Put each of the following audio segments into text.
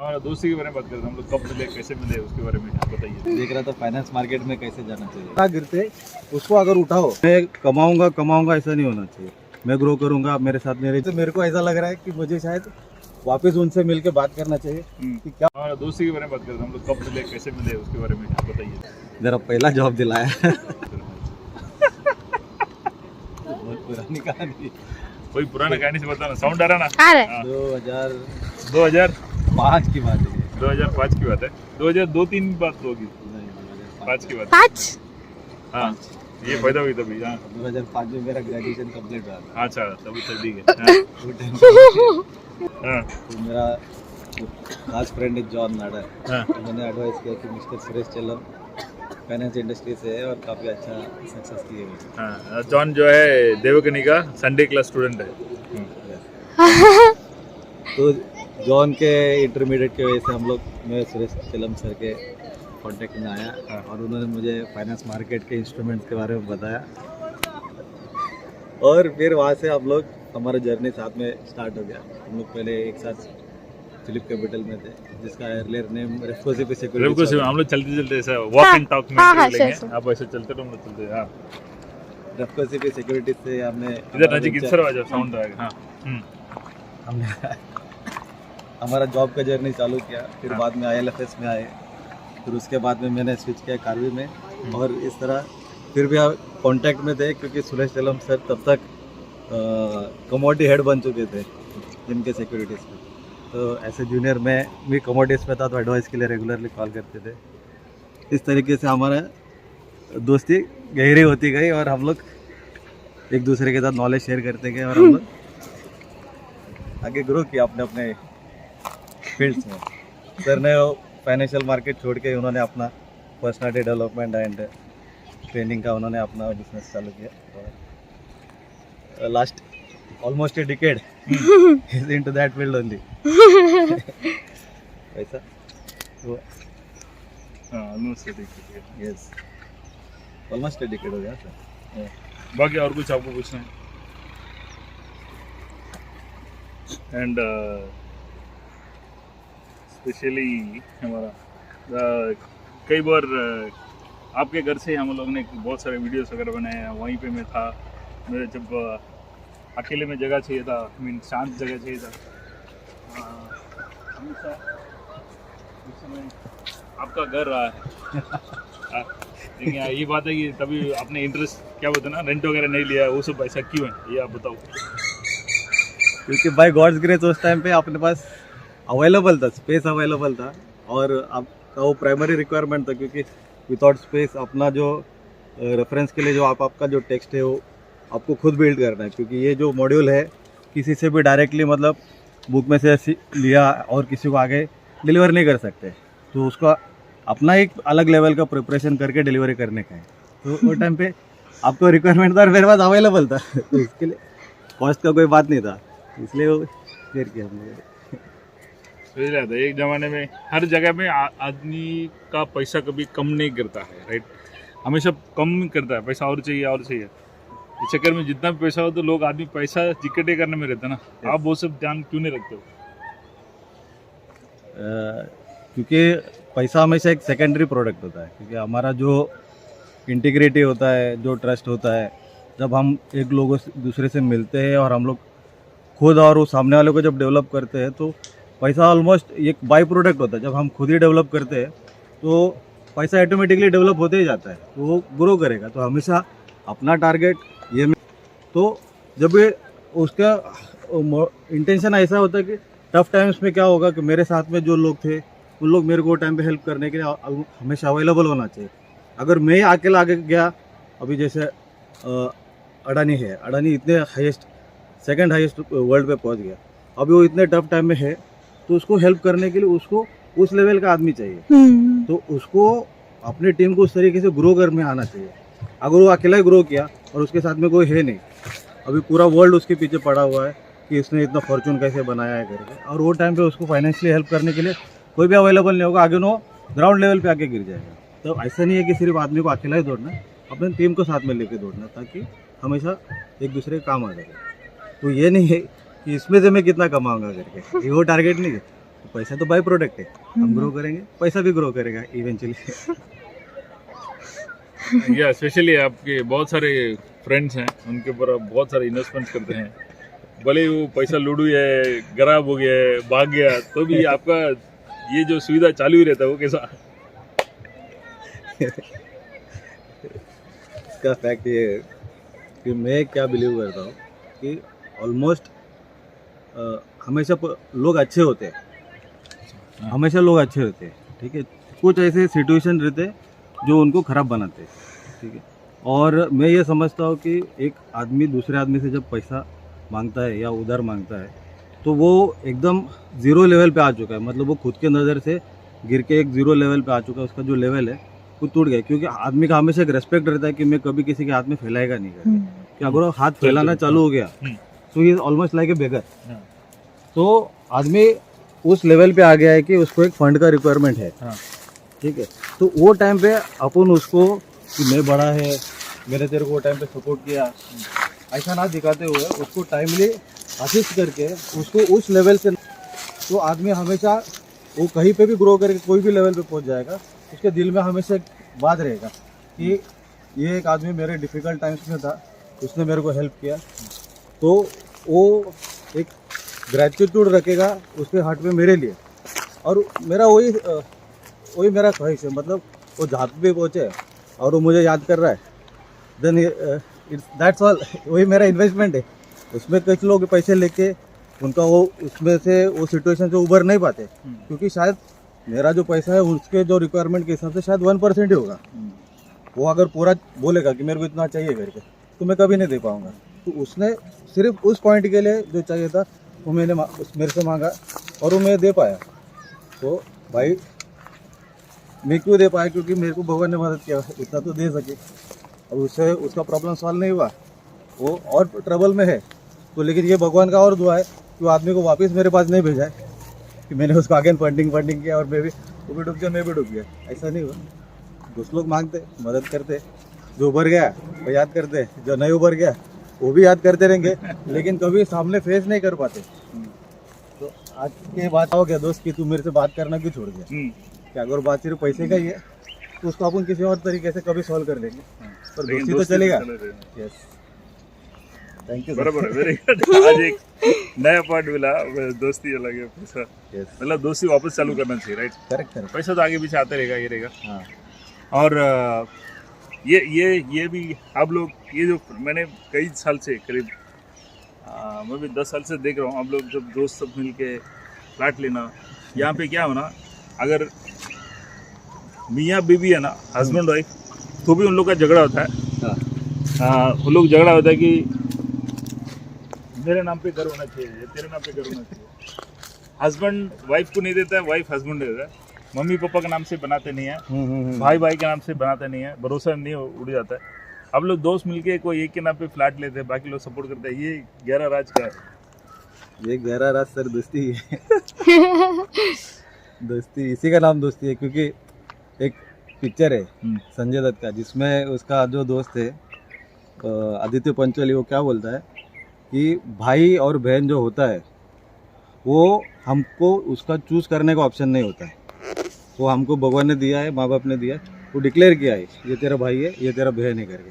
और दोस्ती के बारे में बात करते हैं हम लोग, कब मिले, कैसे मिले, उसके बारे में बताइए। देख रहा था फाइनेंस मार्केट में कैसे जाना चाहिए। क्या गिरते उसको अगर उठाओ, मैं कमाऊंगा ऐसा नहीं होना चाहिए। मैं ग्रो करूंगा, मेरे साथ मेरे को ऐसा लग रहा है कि मुझे शायद वापस उनसे मिलके बात करना चाहिए कि क्या। और दोस्ती के बारे में बात करते हैं हम लोग, कब मिले, कैसे मिले, उसके बारे में बताइए। जरा पहला जॉब दिलाया बहुत पुरानी कहानी। कोई पुराना कहानी से बताना, साउंड आ रहा ना। आ रहा है। हाँ। 2005 की बात है। 2005 की बात है। 2002-3 की बात होगी, 5 की बात। 5 हाँ, ये पैदा हुई तभी। हाँ 2005 में मेरा ग्रेजुएशन कंप्लीट हुआ था। अच्छा, तभी तो ठीक है। वो टाइम पे हाँ, तो मेरा खास फ्रेंड है जॉन नाडर। हाँ, मैंने एडवाइस किया कि mister Suresh Chellam finance industry से है और काफ़ी अच्छा सक्सेस किए हुए हैं। हाँ। जॉन जो है देवकनी का संडे क्लास स्टूडेंट है। तो जॉन के इंटरमीडिएट की वजह से हम लोग, मैं सुरेश चेल्लम सर के कांटेक्ट में आया। हाँ। और उन्होंने मुझे फाइनेंस मार्केट के इंस्ट्रूमेंट्स के बारे में बताया और फिर वहाँ से हम लोग, हमारा जर्नी साथ में स्टार्ट हो गया। हम लोग पहले एक साथ फिलिप कैपिटल में थे, जिसका एर्लियर नेम रेफको सीपी सिक्योरिटीज। हम लोग चलते चलते ऐसा वॉक एंड टॉक में हाँ, कर लेंगे। sure. आप ऐसे चलते रहो, हम लोग चलते। हाँ, रेफको सीपी सिक्योरिटीज से हमने इधर नजीक इधर आ जाओ, साउंड आएगा। हाँ, हमने हमारा जॉब का जर्नी चालू किया। फिर हाँ। बाद में ILFS में आए, फिर उसके बाद में मैंने स्विच किया कार्वी में। और इस तरह फिर भी आप कांटेक्ट में थे, क्योंकि सुरेश चेल्लम सर तब तक कमोडिटी हेड बन चुके थे जिनके सिक्योरिटीज़ में। तो ऐसे जूनियर में भी कमोडिटीज़ पे था, तो एडवाइस के लिए रेगुलरली कॉल करते थे। इस तरीके से हमारा दोस्ती गहरी होती गई और हम लोग एक दूसरे के साथ नॉलेज शेयर करते गए और हम लोग आगे ग्रो किया अपने अपने फील्ड्स में। सर ने फाइनेंशियल मार्केट छोड़ के उन्होंने अपना पर्सनालिटी डेवलपमेंट एंड ट्रेनिंग का उन्होंने अपना बिजनेस चालू किया। Last almost a decade is into that field only. ऐसा वो ऑलमोस्ट ठीक है। यस, ऑलमोस्ट ए डिकेड हो गया सर। बाकी और कुछ आपको पूछना है? एंड स्पेशली हमारा कई बार आपके घर से हम लोग ने बहुत सारे वीडियोस वगैरह बनाए हैं। वहीं पे मैं था, मेरे जब अकेले में जगह चाहिए था, मीन शांत जगह चाहिए था, हमेशा उस समय आपका घर रहा है। लेकिन ये बात है कि तभी आपने इंटरेस्ट क्या बोलते हैं ना, रेंट वगैरह नहीं लिया, वो सब ऐसा क्यों है, ये आप बताओ। क्योंकि बाय गॉड्स ग्रेस उस टाइम पे अपने पास अवेलेबल था, स्पेस अवेलेबल था और आपका वो प्राइमरी रिक्वायरमेंट था। क्योंकि विदाउट स्पेस अपना जो रेफरेंस के लिए जो आपका जो टेक्स्ट है वो आपको खुद बिल्ड करना है। क्योंकि ये जो मॉड्यूल है किसी से भी डायरेक्टली मतलब बुक में से लिया और किसी को आगे डिलीवर नहीं कर सकते, तो उसका अपना एक अलग लेवल का प्रिपरेशन करके डिलीवरी करने का है। तो वो टाइम पे आपको रिक्वायरमेंट था और मेरे पास अवेलेबल था, तो इसके लिए कॉस्ट का कोई बात नहीं था, इसलिए वो शेयर किया हमने। था एक ज़माने में हर जगह में आदमी का पैसा कभी कम नहीं करता है, राइट? हमेशा कम करता है, पैसा और चाहिए और चाहिए। इस चक्कर में जितना भी पैसा हो तो लोग आदमी पैसा इकट्ठे करने में रहते हैं ना। आप वो सब ध्यान क्यों नहीं रखते हो? क्योंकि पैसा हमेशा एक सेकेंडरी प्रोडक्ट होता है। क्योंकि हमारा जो इंटीग्रिटी होता है, जो ट्रस्ट होता है, जब हम एक लोगों से दूसरे से मिलते हैं और हम लोग खुद और वो सामने वाले को जब डेवलप करते हैं, तो पैसा ऑलमोस्ट एक बाई प्रोडक्ट होता है। जब हम खुद ही डेवलप करते हैं तो पैसा ऑटोमेटिकली डेवलप होते ही जाता है, तो वो ग्रो करेगा। तो हमेशा अपना टारगेट ये, तो जब ये उसका इंटेंशन ऐसा होता है कि टफ टाइम्स में क्या होगा कि मेरे साथ में जो लोग थे उन लोग मेरे को टाइम पे हेल्प करने के लिए हमेशा अवेलेबल होना चाहिए। अगर मैं अकेला आगे गया, अभी जैसे अडानी है, अडानी इतने हाईएस्ट, सेकंड हाईएस्ट वर्ल्ड पे पहुंच गया, अभी वो इतने टफ टाइम में है, तो उसको हेल्प करने के लिए उसको उस लेवल का आदमी चाहिए। तो उसको अपनी टीम को उस तरीके से ग्रो करने आना चाहिए। अगर वो अकेला ही ग्रो किया और उसके साथ में कोई है नहीं, अभी पूरा वर्ल्ड उसके पीछे पड़ा हुआ है कि इसने इतना फॉर्चून कैसे बनाया है करके, और वो टाइम पे उसको फाइनेंशियली हेल्प करने के लिए कोई भी अवेलेबल नहीं होगा, आगे वो ग्राउंड लेवल पे आके गिर जाएगा। तो ऐसा नहीं है कि सिर्फ आदमी को अकेला ही दौड़ना है, अपने टीम को साथ में लेके दौड़ना, ताकि हमेशा एक दूसरे के काम आ जाए। तो ये नहीं है कि इसमें से मैं कितना कमाऊंगा करके, ये वो टारगेट नहीं है। पैसा तो बाई प्रोडक्ट है, हम ग्रो करेंगे, पैसा भी ग्रो करेगा इवेंचुअली। या स्पेशली आपके बहुत सारे फ्रेंड्स हैं, उनके ऊपर आप बहुत सारे इन्वेस्टमेंट्स करते हैं, भले वो पैसा लूडू है, खराब हो गया है, भाग गया, तो भी आपका ये जो सुविधा चालू ही रहता है वो कैसा? इसका फैक्ट ये है कि मैं क्या बिलीव करता हूँ कि ऑलमोस्ट हमेशा लोग अच्छे होते हैं, हमेशा लोग अच्छे होते हैं, ठीक है। कुछ ऐसे सिचुएशन रहते हैं जो उनको ख़राब बनाते हैं, ठीक है। और मैं ये समझता हूँ कि एक आदमी दूसरे आदमी से जब पैसा मांगता है या उधार मांगता है तो वो एकदम ज़ीरो लेवल पे आ चुका है, मतलब वो खुद के नज़र से गिर के एक ज़ीरो लेवल पे आ चुका है, उसका जो लेवल है वो टूट गया। क्योंकि आदमी का हमेशा एक रेस्पेक्ट रहता है कि मैं कभी किसी के हाथ में फैलाएगा नहीं करके, कि अगर वो हाथ फैलाना चालू हो गया तो he is almost like a beggar. तो आदमी उस लेवल पे आ गया है कि उसको एक फंड का रिक्वायरमेंट है, ठीक है। तो वो टाइम पे अपन उसको कि मैं बड़ा है, मैंने तेरे को वो टाइम पे सपोर्ट किया, ऐसा ना दिखाते हुए उसको टाइमली असिस्ट करके उसको उस लेवल से, तो आदमी हमेशा वो कहीं पे भी ग्रो करके कोई भी लेवल पे पहुंच जाएगा, उसके दिल में हमेशा एक बात रहेगा कि ये एक आदमी मेरे डिफ़िकल्ट टाइम्स में था, उसने मेरे को हेल्प किया, तो वो एक ग्रेटिट्यूड रखेगा उसके हार्ट में मेरे लिए। और मेरा वही मेरा ख्वाहिश है, मतलब वो जहाँ पे पहुँचे और वो मुझे याद कर रहा है, देन इट्स दैट्स ऑल। वही मेरा इन्वेस्टमेंट है। उसमें कुछ लोग पैसे लेके उनका वो उसमें से वो सिचुएशन से उभर नहीं पाते, क्योंकि शायद मेरा जो पैसा है उसके जो रिक्वायरमेंट के हिसाब से शायद 1% ही होगा। वो अगर पूरा बोलेगा कि मेरे को इतना चाहिए करके, तो मैं कभी नहीं दे पाऊँगा। तो उसने सिर्फ उस पॉइंट के लिए जो चाहिए था वो मेरे से मांगा और वो मैं दे पाया। तो भाई मैं क्यों दे पाया? क्योंकि मेरे को भगवान ने मदद किया, इतना तो दे सके। और उससे उसका प्रॉब्लम सॉल्व नहीं हुआ, वो और ट्रबल में है। तो लेकिन ये भगवान का और दुआ है कि वो आदमी को वापस मेरे पास नहीं भेजा है कि मैंने उसको आगे फंडिंग किया और वो भी डूब गया, मैं भी डूब गया। ऐसा नहीं हुआ। दोस्त लोग मांगते, मदद करते, जो उभर गया वो याद करते, जो नहीं उभर गया वो भी याद करते रहेंगे, लेकिन कभी सामने फेस नहीं कर पाते। तो आज के बात हो गया दोस्त कि तू मेरे से बात करना क्यों छोड़ गया, कि अगर बात सिर्फ पैसे का ही है तो उसको अपन किसी और तरीके से कभी सॉल्व कर लेंगे, पर दोस्ती तो चलेगा। Yes, thank you. बराबर है, वेरी गुड। आज एक नया पॉइंट मिला, दोस्ती अलग है, पैसा यस, मतलब दोस्ती वापस चालू करना चाहिए, राइट? Correct correct. पैसा तो आगे पीछे आते रहेगा, ये रहेगा। हाँ, और ये भी आप लोग, ये जो मैंने कई साल से करीब मैं भी 10 साल से देख रहा हूँ, आप लोग जब दोस्त सब मिल के फ्लैट लेना, यहाँ पे क्या हो ना, अगर मियाँ बीवी है ना, हस्बैंड वाइफ, तो भी उन लोग का झगड़ा होता है। हाँ, उन लोग झगड़ा होता है कि मेरे नाम पे घर होना चाहिए, तेरे नाम पे घर होना चाहिए। हस्बैंड वाइफ को नहीं देता है, वाइफ हस्बैंड देता है। मम्मी पापा के नाम से बनाते नहीं है, भाई भाई के नाम से बनाते नहीं है, भरोसा नहीं उड़ जाता है। अब लोग दोस्त मिलके कोई एक के नाम पे फ्लैट लेते हैं, बाकी लोग सपोर्ट करते हैं। ये गहरा राज का है। ये गहरा राज सर दोस्ती है। दोस्ती, इसी का नाम दोस्ती है। क्योंकि एक पिक्चर है संजय दत्त का, जिसमें उसका जो दोस्त है आदित्य पंचोली, वो क्या बोलता है कि भाई और बहन जो होता है वो हमको उसका चूज करने का ऑप्शन नहीं होता है। वो हमको भगवान ने दिया है, माँ बाप ने दिया है, वो डिक्लेयर किया है ये तेरा भाई है, ये तेरा बहन है करके।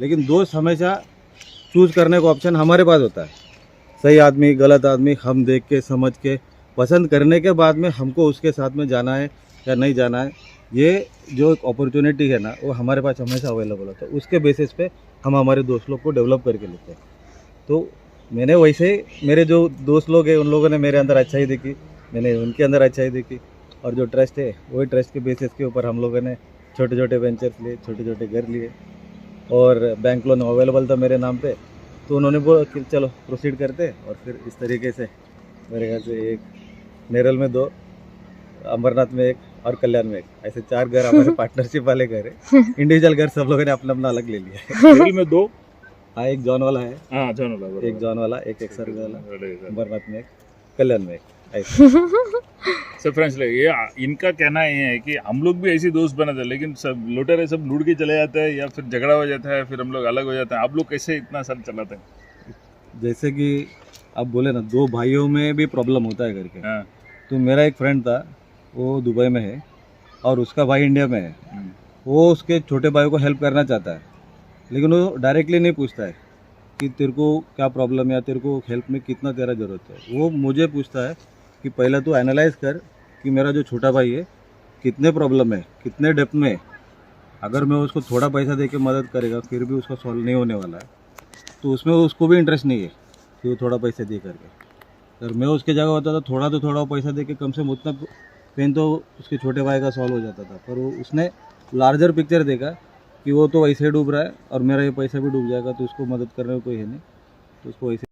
लेकिन दोस्त हमेशा चूज करने का ऑप्शन हमारे पास होता है। सही आदमी, गलत आदमी हम देख के समझ के पसंद करने के बाद में हमको उसके साथ में जाना है या नहीं जाना है, ये जो अपॉर्चुनिटी है ना, वो हमारे पास हमेशा अवेलेबल होता है। उसके बेसिस पे हम हमारे दोस्त लोग को डेवलप करके लेते हैं। तो मैंने वैसे मेरे जो दोस्त लोग हैं उन लोगों ने मेरे अंदर अच्छाई देखी, मैंने उनके अंदर अच्छाई देखी, और जो ट्रस्ट है वही ट्रस्ट के बेसिस के ऊपर हम लोगों ने छोटे छोटे वेंचर्स लिए, छोटे छोटे घर लिए, और बैंक लोन अवेलेबल था मेरे नाम पे। तो उन्होंने बोला कि चलो प्रोसीड करते, और फिर इस तरीके से मेरे घर से एक नेरल में 2, अमरनाथ में 1 और कल्याण में 1, ऐसे 4 घर हमारे पार्टनरशिप वाले घर है। इंडिविजुअल घर सब लोगों ने अपना अपना अलग ले लिया है। केरल में 2, हाँ, एक जॉन वाला है, हाँ जॉन वाला, एक जॉन वाला, एक एक्सर वाला, एक अमरनाथ में 1, कल्याण में 1, ऐसे। सर फ्रेंड्स, ये इनका कहना ये है कि हम लोग भी ऐसे दोस्त बनाते हैं, लेकिन सब लुटेरे सब लूट के चले जाते हैं, या फिर झगड़ा हो जाता है, फिर हम लोग अलग हो जाते हैं। आप लोग कैसे इतना साल चलाते हैं? जैसे कि आप बोले ना, 2 भाइयों में भी प्रॉब्लम होता है करके, हाँ, तो मेरा एक फ्रेंड था, वो दुबई में है और उसका भाई इंडिया में है। वो उसके छोटे भाई को हेल्प करना चाहता है, लेकिन वो डायरेक्टली नहीं पूछता है कि तेरे को क्या प्रॉब्लम है या तेरे को हेल्प में कितना तेरा ज़रूरत है। वो मुझे पूछता है कि पहले तू एनालाइज कर कि मेरा जो छोटा भाई है कितने प्रॉब्लम है, कितने डेप्थ में है। अगर मैं उसको थोड़ा पैसा दे के मदद करेगा फिर भी उसका सॉल्व नहीं होने वाला है, तो उसमें उसको भी इंटरेस्ट नहीं है कि वो थोड़ा पैसा दे करके। अगर मैं उसके जगह होता तो थोड़ा पैसा दे के कम से कम उतना पेन तो उसके छोटे भाई का सॉल्व हो जाता था। पर वो उसने लार्जर पिक्चर देखा कि वो तो वैसे ही डूब रहा है और मेरा ये पैसा भी डूब जाएगा, तो उसको मदद करने में कोई है नहीं, तो उसको वैसे